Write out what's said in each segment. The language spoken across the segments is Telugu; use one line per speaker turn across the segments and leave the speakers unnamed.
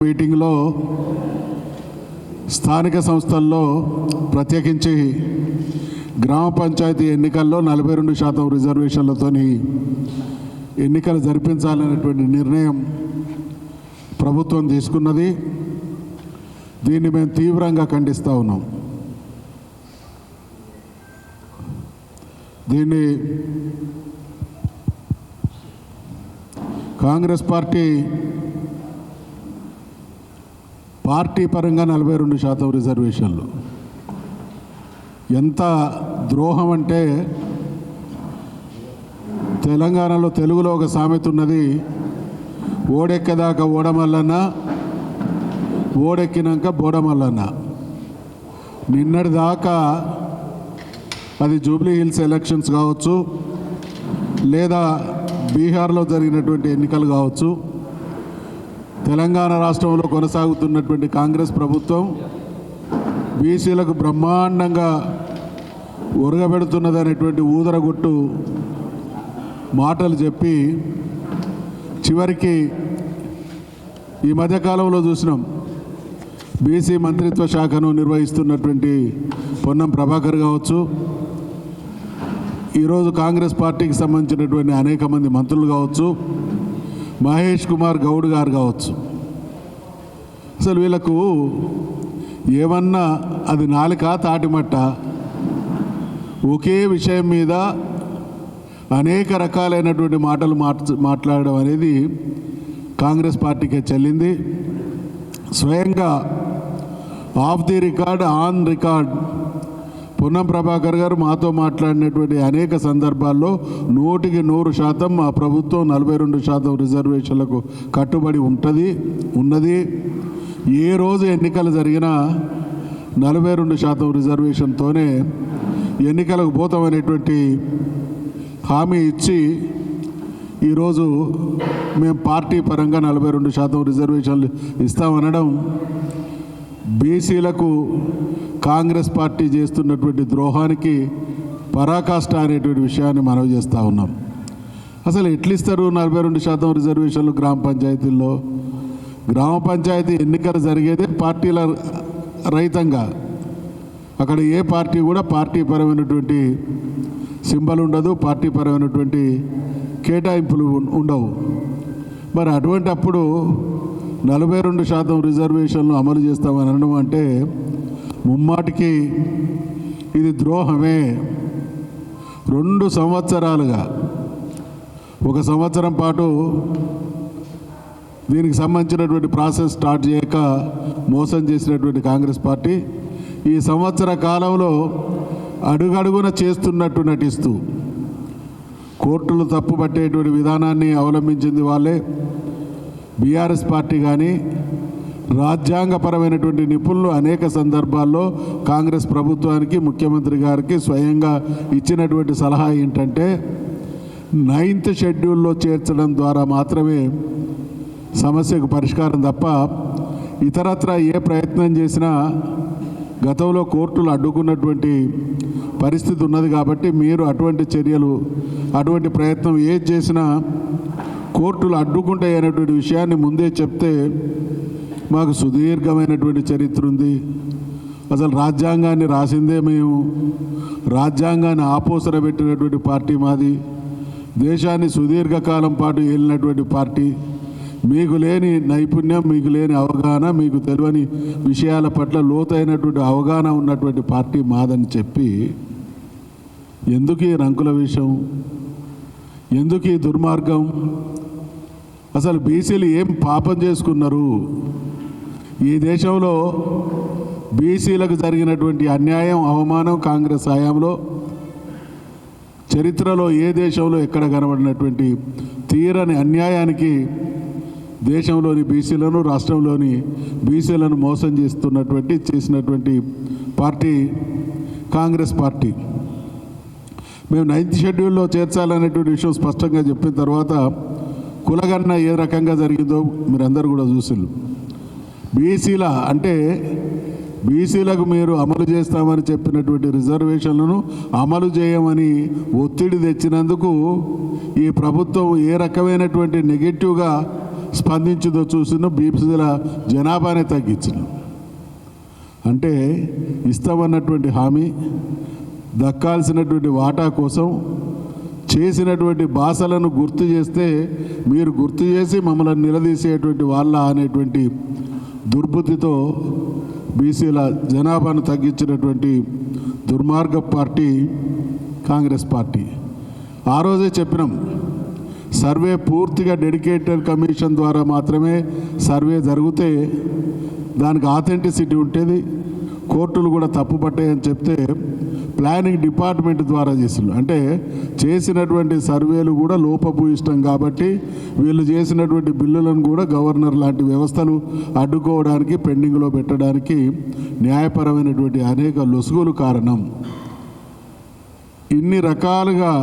మీటింగ్లో స్థానిక సంస్థల్లో ప్రత్యేకించి గ్రామ పంచాయతీ ఎన్నికల్లో 42% రిజర్వేషన్లతోని ఎన్నికలు జరిపించాలనేటువంటి నిర్ణయం ప్రభుత్వం తీసుకున్నది. దీన్ని మేము తీవ్రంగా ఖండిస్తూ ఉన్నాం. దీన్ని కాంగ్రెస్ పార్టీ పరంగా 42% రిజర్వేషన్లు ఎంత ద్రోహం అంటే, తెలంగాణలో తెలుగులో ఒక సామెత ఉన్నది, ఓడెక్కదాకా ఓడమల్లన్న, ఓడెక్కినాక బోడమల్లన్న. నిన్నటి దాకా అది జూబ్లీ హిల్స్ ఎలక్షన్స్ కావచ్చు, లేదా బీహార్లో జరిగినటువంటి ఎన్నికలు కావచ్చు, తెలంగాణ రాష్ట్రంలో కొనసాగుతున్నటువంటి కాంగ్రెస్ ప్రభుత్వం బీసీలకు బ్రహ్మాండంగా ఉరగబెడుతున్నదనేటువంటి ఊదరగొట్టు మాటలు చెప్పి చివరికి ఈ మధ్యకాలంలో చూసినాం, బీసీ మంత్రిత్వ శాఖను నిర్వహిస్తున్నటువంటి పొన్నం ప్రభాకర్ కావచ్చు, ఈరోజు కాంగ్రెస్ పార్టీకి సంబంధించినటువంటి అనేక మంది మంత్రులు కావచ్చు, మహేష్ కుమార్ గౌడ్ గారు కావచ్చు, అసలు వీళ్ళకు ఏమన్నా అది నాలుక తాటిమట్ట, ఒకే విషయం మీద అనేక రకాలైనటువంటి మాటలు మాట్లాడడం అనేది కాంగ్రెస్ పార్టీకే చెల్లింది. స్వయంగా of the record on record Ponnam Prabhakar గారు మాతో మాట్లాడినటువంటి అనేక సందర్భాల్లో 100% మా ప్రభుత్వం 42% రిజర్వేషన్లకు కట్టుబడి ఉన్నది. ఏ రోజు ఎన్నికలు జరిగినా 42% రిజర్వేషన్తోనే ఎన్నికలకు పోతామనేటువంటి హామీ ఇచ్చి ఈరోజు మేము పార్టీ పరంగా 42% రిజర్వేషన్లు ఇస్తామనడం బీసీలకు కాంగ్రెస్ పార్టీ చేస్తున్నటువంటి ద్రోహానికి పరాకాష్ట అనేటువంటి విషయాన్ని మనవి చేస్తూ ఉన్నాం. అసలు ఎట్లిస్తారు 42% రిజర్వేషన్లు గ్రామ పంచాయతీల్లో? గ్రామ పంచాయతీ ఎన్నికలు జరిగేదే పార్టీల రహితంగా. అక్కడ ఏ పార్టీ కూడా పార్టీపరమైనటువంటి సింబల్ ఉండదు, పార్టీపరమైనటువంటి కేటాయింపులు ఉండవు. మరి అటువంటి అప్పుడు 42% రిజర్వేషన్లు అమలు చేస్తామని అనడం అంటే ముమ్మాటికి ఇది ద్రోహమే. 2 సంవత్సరాలుగా, 1 సంవత్సరం పాటు దీనికి సంబంధించినటువంటి ప్రాసెస్ స్టార్ట్ చేయక మోసం చేసినటువంటి కాంగ్రెస్ పార్టీ ఈ సంవత్సర కాలంలో అడుగడుగున చేస్తున్నట్టు నటిస్తూ కోర్టులు తప్పు పట్టేటువంటి విధానాన్ని అవలంబించింది వాళ్ళే. బీఆర్ఎస్ పార్టీ కానీ రాజ్యాంగపరమైనటువంటి నిపుణులు అనేక సందర్భాల్లో కాంగ్రెస్ ప్రభుత్వానికి, ముఖ్యమంత్రి గారికి స్వయంగా ఇచ్చినటువంటి సలహా ఏంటంటే 9th షెడ్యూల్లో చేర్చడం ద్వారా మాత్రమే సమస్యకు పరిష్కారం తప్ప ఇతరత్రా ఏ ప్రయత్నం చేసినా గతంలో కోర్టులు అడ్డుకున్నటువంటి పరిస్థితి ఉన్నది. కాబట్టి మీరు అటువంటి చర్యలు, అటువంటి ప్రయత్నం ఏది చేసినా కోర్టులు అడ్డుకుంటాయి అనేటువంటి విషయాన్ని ముందే చెప్తే, మాకు సుదీర్ఘమైనటువంటి చరిత్ర ఉంది, అసలు రాజ్యాంగాన్ని రాసిందే మేము, రాజ్యాంగాన్ని ఆపోసర పెట్టినటువంటి పార్టీ మాది, దేశాన్ని సుదీర్ఘకాలం పాటు ఏలినటువంటి పార్టీ, మీకు లేని నైపుణ్యం, మీకు లేని అవగాహన, మీకు తెలియని విషయాల పట్ల లోతైనటువంటి అవగాహన ఉన్నటువంటి పార్టీ మాదని చెప్పి ఎందుకు ఈ రంకుల విషయం, ఎందుకు ఈ దుర్మార్గం? అసలు బీసీలు ఏం పాపం చేసుకున్నారు? ఈ దేశంలో బీసీలకు జరిగినటువంటి అన్యాయం, అవమానం కాంగ్రెస్ హయాంలో చరిత్రలో ఏ దేశంలో ఎక్కడ కనబడినటువంటి తీరని అన్యాయానికి దేశంలోని బీసీలను, రాష్ట్రంలోని బీసీలను మోసం చేసినటువంటి పార్టీ కాంగ్రెస్ పార్టీ. మేము 9th షెడ్యూల్లో చేర్చాలనేటువంటి విషయం స్పష్టంగా చెప్పిన తర్వాత కులగణన ఏ రకంగా జరిగిందో మీరందరూ కూడా చూసిళ్ళు. బీసీలకు మీరు అమలు చేస్తామని చెప్పినటువంటి రిజర్వేషన్లను అమలు చేయమని ఒత్తిడి తెచ్చినందుకు ఈ ప్రభుత్వం ఏ రకమైనటువంటి నెగటివ్గా స్పందించిందో చూసిన బీసీల జనాభానే తగ్గించిన. అంటే ఇస్తామన్నటువంటి హామీ, దక్కాల్సినటువంటి వాటా కోసం చేసినటువంటి భాషలను గుర్తు చేస్తే మీరు గుర్తు చేసి మమ్మల్ని నిలదీసేటువంటి వాళ్ళ అనేటువంటి దుర్బుద్ధితో బీసీల జనాభాను తగ్గించినటువంటి దుర్మార్గ పార్టీ కాంగ్రెస్ పార్టీ. ఆ రోజే చెప్పినాం, సర్వే పూర్తిగా డెడికేటెడ్ కమిషన్ ద్వారా మాత్రమే సర్వే జరిగితే దానికి ఆథెంటిసిటీ ఉంటుంది, కోర్టులు కూడా తప్పుపట్టాయని చెప్తే ప్లానింగ్ డిపార్ట్మెంట్ ద్వారా చేసిండ్రు. అంటే చేసినటువంటి సర్వేలు కూడా లోపభూయిష్టం కాబట్టి వీళ్ళు చేసినటువంటి బిల్లులను కూడా గవర్నర్ లాంటి వ్యవస్థలు అడ్డుకోవడానికి, పెండింగ్లో పెట్టడానికి న్యాయపరమైనటువంటి అనేక లొసుగులు కారణం. ఇన్ని రకాలుగా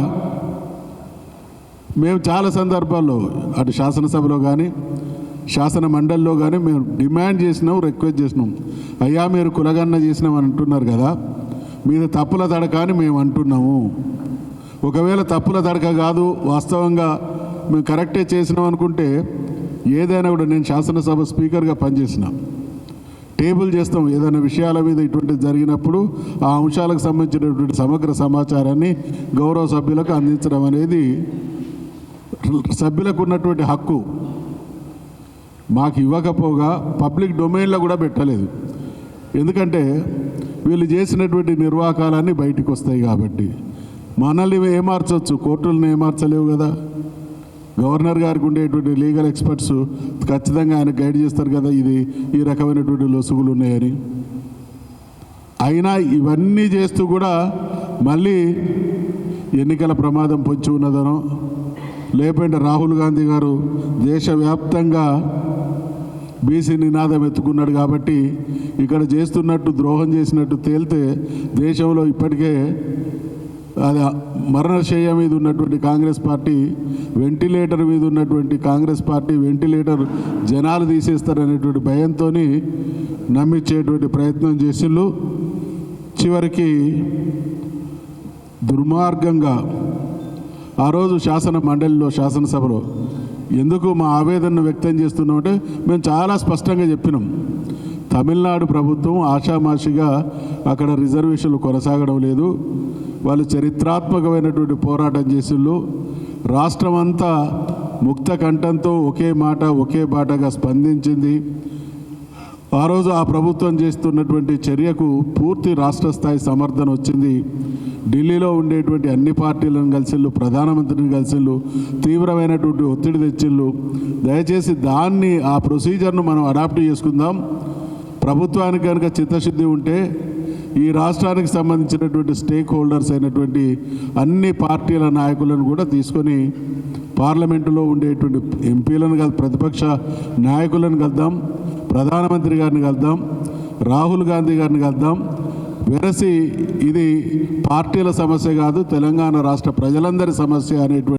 మేము చాలా సందర్భాల్లో అటు శాసనసభలో కానీ శాసన మండలిలో కానీ మేము డిమాండ్ చేసినాం, రిక్వెస్ట్ చేసినాం. అయ్యా మీరు కులగన్న చేసినామని అంటున్నారు కదా, మీద తప్పుల తడక అని మేము అంటున్నాము. ఒకవేళ తప్పుల తడక కాదు, వాస్తవంగా మేము కరెక్టే చేసినాం అనుకుంటే ఏదైనా కూడా, నేను శాసనసభ స్పీకర్గా పనిచేసిన, టేబుల్ చేస్తాం ఏదైనా విషయాల మీద ఇటువంటిది జరిగినప్పుడు ఆ అంశాలకు సంబంధించినటువంటి సమగ్ర సమాచారాన్ని గౌరవ సభ్యులకు అందించడం అనేది సభ్యులకు ఉన్నటువంటి హక్కు. మాకు ఇవ్వకపోగా పబ్లిక్ డొమైన్లో కూడా పెట్టలేదు. ఎందుకంటే వీళ్ళు చేసినటువంటి నిర్వాకాలన్నీ బయటికి వస్తాయి కాబట్టి. మనల్ని ఏమార్చవచ్చు, కోర్టులను ఏమార్చలేవు కదా. గవర్నర్ గారికి ఉండేటువంటి లీగల్ ఎక్స్పర్ట్స్ ఖచ్చితంగా ఆయన గైడ్ చేస్తారు కదా, ఇది ఈ రకమైనటువంటి లొసుగులు ఉన్నాయని. అయినా ఇవన్నీ చేస్తూ కూడా మళ్ళీ ఎన్నికల ప్రమాదం పొంచి ఉన్నదనో, లేకపోతే రాహుల్ గాంధీ గారు దేశవ్యాప్తంగా బీసీ నినాదం ఎత్తుకున్నాడు కాబట్టి ఇక్కడ చేస్తున్నట్టు ద్రోహం చేసినట్టు తేలితే దేశంలో ఇప్పటికే అది మరణశయ్య మీద ఉన్నటువంటి కాంగ్రెస్ పార్టీ, వెంటిలేటర్ మీద ఉన్నటువంటి కాంగ్రెస్ పార్టీ వెంటిలేటర్ జనాలు తీసేస్తారనేటువంటి భయంతో నమ్మించేటువంటి ప్రయత్నం చేసిళ్ళు. చివరికి దుర్మార్గంగా ఆ రోజు శాసన మండలిలో, శాసనసభలో ఎందుకు మా ఆవేదనను వ్యక్తం చేస్తున్నామంటే మేము చాలా స్పష్టంగా చెప్పినాం, తమిళనాడు ప్రభుత్వం ఆషామాషిగా అక్కడ రిజర్వేషన్లు కొనసాగడం లేదు. వాళ్ళు చరిత్రాత్మకమైనటువంటి పోరాటం చేసిళ్ళు. రాష్ట్రం అంతా ముక్త కంఠంతో ఒకే మాట ఒకే బాటగా స్పందించింది. ఆ రోజు ఆ ప్రభుత్వం చేస్తున్నటువంటి చర్యకు పూర్తి రాష్ట్ర స్థాయి సమర్థన వచ్చింది. ఢిల్లీలో ఉండేటువంటి అన్ని పార్టీలను కలిసిళ్ళు, ప్రధానమంత్రిని కలిసిళ్ళు, తీవ్రమైనటువంటి ఒత్తిడి తెచ్చిళ్ళు. దయచేసి దాన్ని, ఆ ప్రొసీజర్ను మనం అడాప్ట్ చేసుకుందాం. ప్రభుత్వానికి కనుక చిత్తశుద్ధి ఉంటే ఈ రాష్ట్రానికి సంబంధించినటువంటి స్టేక్ హోల్డర్స్ అయినటువంటి అన్ని పార్టీల నాయకులను కూడా తీసుకొని పార్లమెంటులో ఉండేటువంటి ఎంపీలను కాదు, ప్రతిపక్ష నాయకులను కలుద్దాం, ప్రధానమంత్రి గారిని కలుద్దాం, రాహుల్ గాంధీ గారిని కలుద్దాం. వెరసి ఇది పార్టీల సమస్య కాదు, తెలంగాణ రాష్ట్ర ప్రజలందరి సమస్య అనేటువంటి